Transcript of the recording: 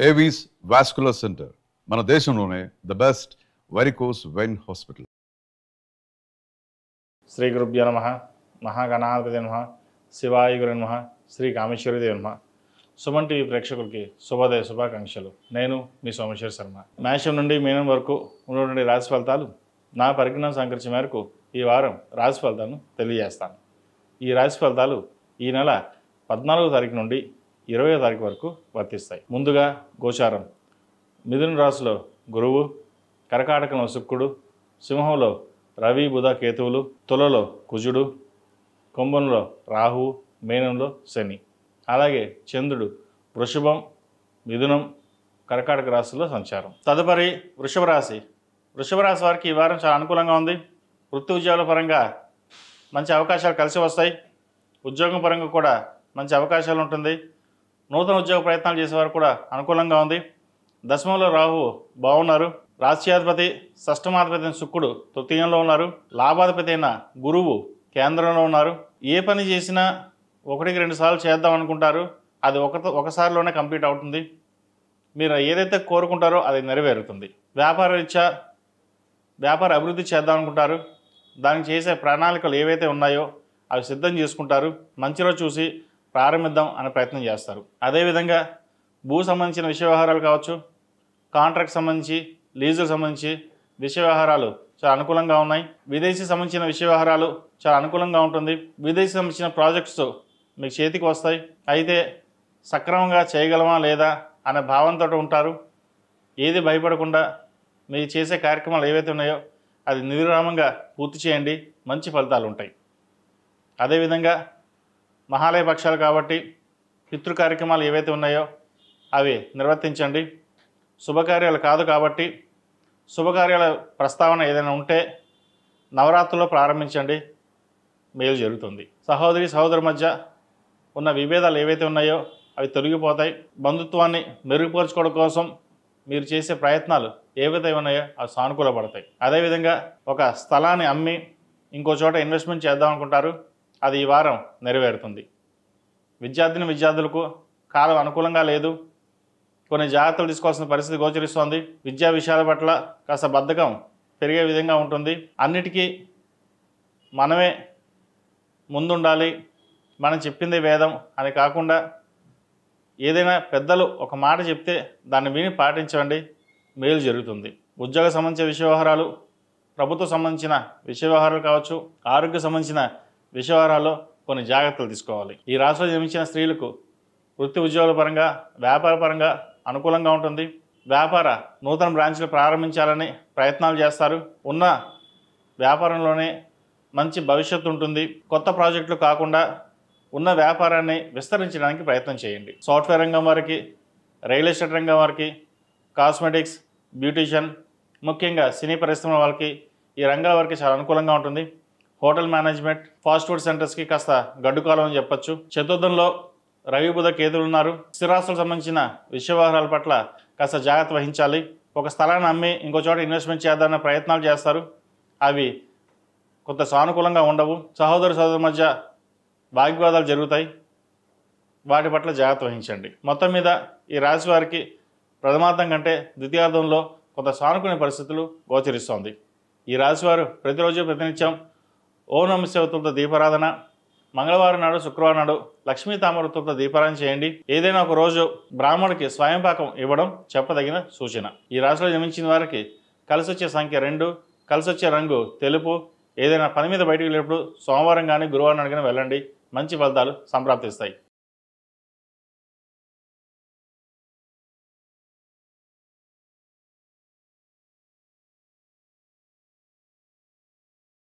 Avis vascular centre మన దేశంలోనే the best varicose vein hospital. శ్రీ గురుభ్యో నమః. మహాగణాధిపతి నమః. శివాయ గురు నమః. శ్రీ కామేశ్వరి దేవి నమః. సుమన్ టీవీ ప్రేక్షకులకి శుభోదయ శుభాకాంక్షలు. నేను మీ సోమేశ్వర శర్మ. మేషం నుండి మీనం వరకు ఉన్నటువంటి రాశి ఫలితాలు నా పరిజ్ఞానం సంకరించిన మేరకు ఈ వారం రాశి ఫలితాలను తెలియజేస్తాను. ఈ రాశి ఫలితాలు ఈ నెల 14వ తారీఖు నుండి 20వ తారీఖు వరకు వర్తిస్తాయి. ముందుగా గోచారం. మిథున రాశిలో గురువు, కర్కాటకంలో శుక్రుడు, సింహంలో రవి బుధ కేతువులు, తులలో కుజుడు, కుంభంలో రాహువు, మీనంలో శని. అలాగే చంద్రుడు వృషభం, మిథునం, కర్కాటక రాశిలో సంచారం. తదుపరి వృషభ రాశి. వృషభ రాశి వారికి ఈ వారం చాలా అనుకూలంగా ఉంది. వృత్తి ఉద్యోగాల పరంగా మంచి అవకాశాలు కలిసి వస్తాయి. ఉద్యోగం పరంగా కూడా మంచి అవకాశాలు ఉంటుంది. నూతన ఉద్యోగ ప్రయత్నాలు చేసేవారు కూడా అనుకూలంగా ఉంది. దశమంలో రాహువు బాగున్నారు. రాశ్యాధిపతి షష్టమాధిపతి అయిన శుక్రుడు తృతీయంలో ఉన్నారు. లాభాధిపతి అయిన గురువు కేంద్రంలో ఉన్నారు. ఏ పని చేసినా 1-2 సార్లు చేద్దాం అనుకుంటారు, అది ఒకసారిలోనే కంప్లీట్ అవుతుంది. మీరు ఏదైతే కోరుకుంటారో అది నెరవేరుతుంది. వ్యాపార రీత్యా వ్యాపార అభివృద్ధి చేద్దాం అనుకుంటారు, దానికి చేసే ప్రణాళికలు ఏవైతే ఉన్నాయో అవి సిద్ధం చేసుకుంటారు. మంచి రోజు చూసి ప్రారంభిద్దాం అనే ప్రయత్నం చేస్తారు. అదేవిధంగా భూ సంబంధించిన విషయ వ్యవహారాలు కావచ్చు, కాంట్రాక్ట్ సంబంధించి, లీజుకు సంబంధించి విషయ వ్యవహారాలు చాలా అనుకూలంగా ఉన్నాయి. విదేశీ సంబంధించిన విషయ వ్యవహారాలు చాలా అనుకూలంగా ఉంటుంది. విదేశీ సంబంధించిన ప్రాజెక్ట్స్ మీకు చేతికి వస్తాయి. అయితే సక్రమంగా చేయగలమా లేదా అనే భావంతో ఉంటారు. ఏది భయపడకుండా మీరు చేసే కార్యక్రమాలు ఏవైతే ఉన్నాయో అది నిర్విరామంగా పూర్తి చేయండి, మంచి ఫలితాలు ఉంటాయి. అదేవిధంగా మహాలయ పక్షాలు కాబట్టి పితృ కార్యక్రమాలు ఏవైతే ఉన్నాయో అవి నిర్వర్తించండి. శుభకార్యాలు కాదు కాబట్టి శుభకార్యాల ప్రస్తావన ఏదైనా ఉంటే నవరాత్రుల్లో ప్రారంభించండి, మేలు జరుగుతుంది. సహోదరి సహోదరు మధ్య ఉన్న విభేదాలు ఏవైతే ఉన్నాయో అవి తొలగిపోతాయి. బంధుత్వాన్ని మెరుగుపరుచుకోవడం కోసం మీరు చేసే ప్రయత్నాలు ఏవైతే ఉన్నాయో అవి సానుకూలపడతాయి. అదేవిధంగా ఒక స్థలాన్ని అమ్మి ఇంకో చోట ఇన్వెస్ట్మెంట్ చేద్దాం అనుకుంటారు, అది ఈ వారం నెరవేరుతుంది. విద్యార్థులకు కాలం అనుకూలంగా లేదు. కొన్ని జాగ్రత్తలు తీసుకోవాల్సిన పరిస్థితి గోచరిస్తోంది. విద్యా విషయాల పట్ల కాస్త బద్ధకం పెరిగే విధంగా ఉంటుంది. అన్నిటికీ మనమే ముందుండాలి, మనం చెప్పింది వేదం అని కాకుండా ఏదైనా పెద్దలు ఒక మాట చెప్తే దాన్ని విని పాటించండి, మేలు జరుగుతుంది. ఉద్యోగ సంబంధించిన విషయ వ్యవహారాలు, ప్రభుత్వ సంబంధించిన విషయ వ్యవహారాలు కావచ్చు, ఆరోగ్య సంబంధించిన విషయ వ్యవహారాల్లో కొన్ని జాగ్రత్తలు తీసుకోవాలి. ఈ రాశిలో జన్మించిన స్త్రీలకు వృత్తి ఉద్యోగాల పరంగా, వ్యాపార పరంగా అనుకూలంగా ఉంటుంది. వ్యాపార నూతన బ్రాంచ్లు ప్రారంభించాలని ప్రయత్నాలు చేస్తారు. ఉన్న వ్యాపారంలోనే మంచి భవిష్యత్తు ఉంటుంది. కొత్త ప్రాజెక్టులు కాకుండా ఉన్న వ్యాపారాన్ని విస్తరించడానికి ప్రయత్నం చేయండి. సాఫ్ట్వేర్ రంగం వారికి, రియల్ ఎస్టేట్ రంగం వారికి, కాస్మెటిక్స్, బ్యూటీషియన్, ముఖ్యంగా సినీ పరిశ్రమ వాళ్ళకి, ఈ రంగాల వారికి చాలా అనుకూలంగా ఉంటుంది. హోటల్ మేనేజ్మెంట్, ఫాస్ట్ ఫుడ్ సెంటర్స్కి కాస్త గడ్డుకాలం అని చెప్పచ్చు. చతుర్థంలో రవి బుధ కేతులు ఉన్నారు. స్థిరాస్తులకు సంబంధించిన విషయ వ్యవహారాల పట్ల కాస్త జాగ్రత్త వహించాలి. ఒక స్థలాన్ని అమ్మి ఇంకో చోట ఇన్వెస్ట్మెంట్ చేద్దామనే ప్రయత్నాలు చేస్తారు, అవి కొంత సానుకూలంగా ఉండవు. సహోదరు మధ్య వాగ్వివాదాలు జరుగుతాయి, వాటి పట్ల జాగ్రత్త వహించండి. మొత్తం మీద ఈ రాశి వారికి ప్రథమార్థం కంటే ద్వితీయార్థంలో కొంత సానుకూల పరిస్థితులు గోచరిస్తోంది. ఈ రాశివారు ప్రతిరోజు ప్రతినిత్యం ఓం నమః శివాయతో దీపారాధన, మంగళవారం నాడు, శుక్రవారం నాడు లక్ష్మీ తామరతో దీపారాధన చేయండి. ఏదైనా ఒక రోజు బ్రాహ్మణుడికి స్వయంపాకం ఇవ్వడం చెప్పదగిన సూచన. ఈ రాశిలో జన్మించిన వారికి కలిసి వచ్చే సంఖ్య 2, కలిసి వచ్చే రంగు తెలుపు. ఏదైనా పని మీద బయటకు వెళ్ళినప్పుడు సోమవారం కానీ గురువారం కానీ వెళ్ళండి, మంచి ఫలితాలు సంప్రాప్తిస్తాయి.